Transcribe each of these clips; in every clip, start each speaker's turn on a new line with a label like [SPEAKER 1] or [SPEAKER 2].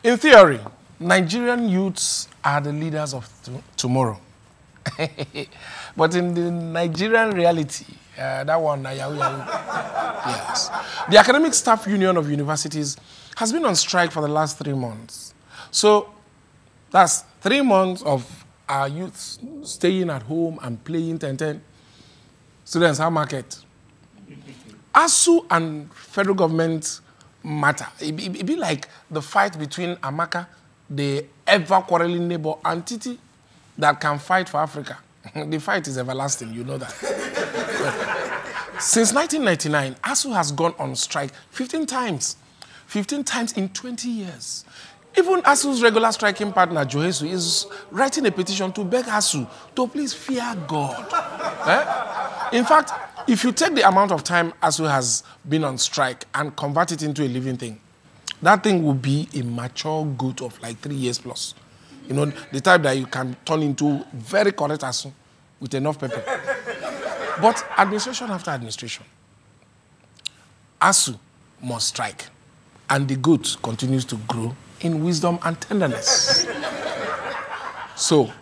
[SPEAKER 1] In theory, Nigerian youths are the leaders of tomorrow. But in the Nigerian reality, that one, yes. The Academic Staff Union of Universities has been on strike for the last 3 months. So that's 3 months of our youths staying at home and playing 10-10. Students, how market? ASUU and federal government matter. It be like the fight between Amaka, the ever-quarreling neighbor, and Titi that can fight for Africa. The fight is everlasting, you know that. Since 1999, ASUU has gone on strike 15 times. 15 times in 20 years. Even ASUU's regular striking partner, Johesu, is writing a petition to beg ASUU to please fear God. In fact, if you take the amount of time ASUU has been on strike and convert it into a living thing, that thing will be a mature goat of like 3 years plus. You know, the type that you can turn into very correct ASUU with enough pepper. But administration after administration, ASUU must strike, and the goat continues to grow in wisdom and tenderness. So,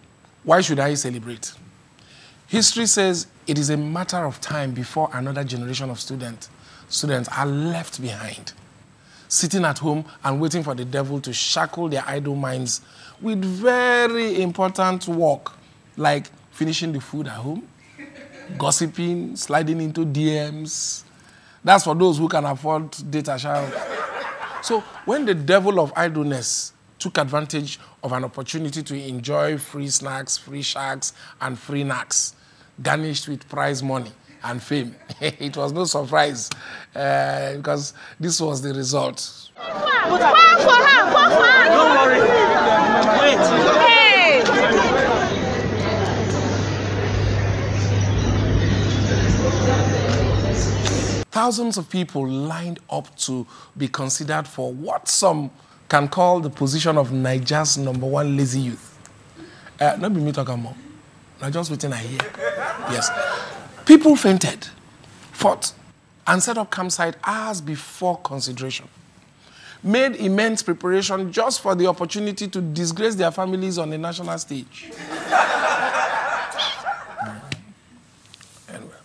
[SPEAKER 1] why should I celebrate? History says it is a matter of time before another generation of students are left behind, sitting at home and waiting for the devil to shackle their idle minds with very important work, like finishing the food at home, gossiping, sliding into DMs. That's for those who can afford data, child. So when the devil of idleness took advantage of an opportunity to enjoy free snacks, free shacks, and free knacks, garnished with prize money and fame, it was no surprise because this was the result.
[SPEAKER 2] Don't worry. Wait. Hey.
[SPEAKER 1] Thousands of people lined up to be considered for what some can call the position of Nigeria's #1 lazy youth. Not be me talking more. I'm just waiting I hear. Yes. People fainted, fought, and set up campsite hours before consideration. Made immense preparation just for the opportunity to disgrace their families on the national stage. Anyway.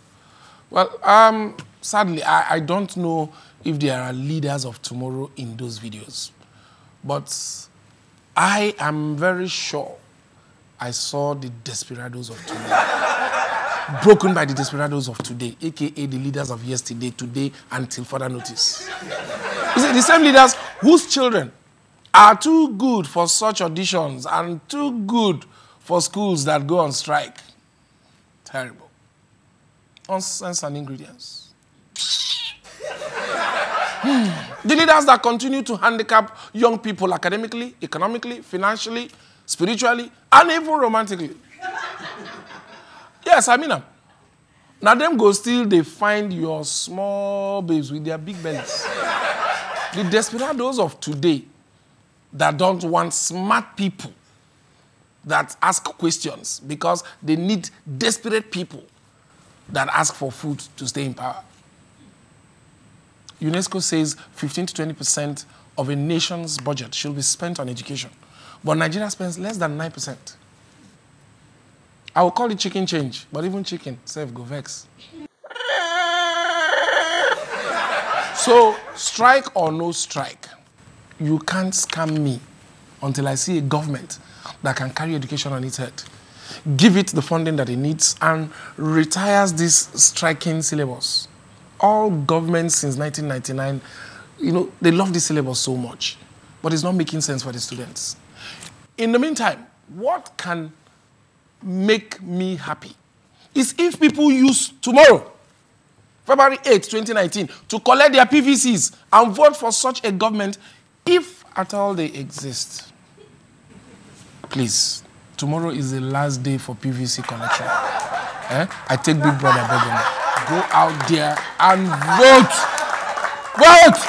[SPEAKER 1] Well, sadly, I don't know if there are leaders of tomorrow in those videos. But I am very sure I saw the desperados of tomorrow, broken by the desperados of today, a.k.a. the leaders of yesterday, today, until further notice. You see, the same leaders whose children are too good for such auditions and too good for schools that go on strike. Terrible. Nonsense and ingredients. The leaders that continue to handicap young people academically, economically, financially, spiritually, and even romantically. Yes, I mean them. Now them go still, they find your small babes with their big bellies. The desperados of today that don't want smart people that ask questions because they need desperate people that ask for food to stay in power. UNESCO says 15 to 20% of a nation's budget should be spent on education. But Nigeria spends less than 9%. I will call it chicken change, but even chicken, self go vex. So, strike or no strike, you can't scam me until I see a government that can carry education on its head, give it the funding that it needs, and retires this striking syllabus. All governments since 1999, you know, they love this syllabus so much, but it's not making sense for the students. In the meantime, what can make me happy is if people use tomorrow, February 8, 2019, to collect their PVCs and vote for such a government, if at all they exist. Please, tomorrow is the last day for PVC collection. I take Big Brother begging. Go out there and vote. Vote!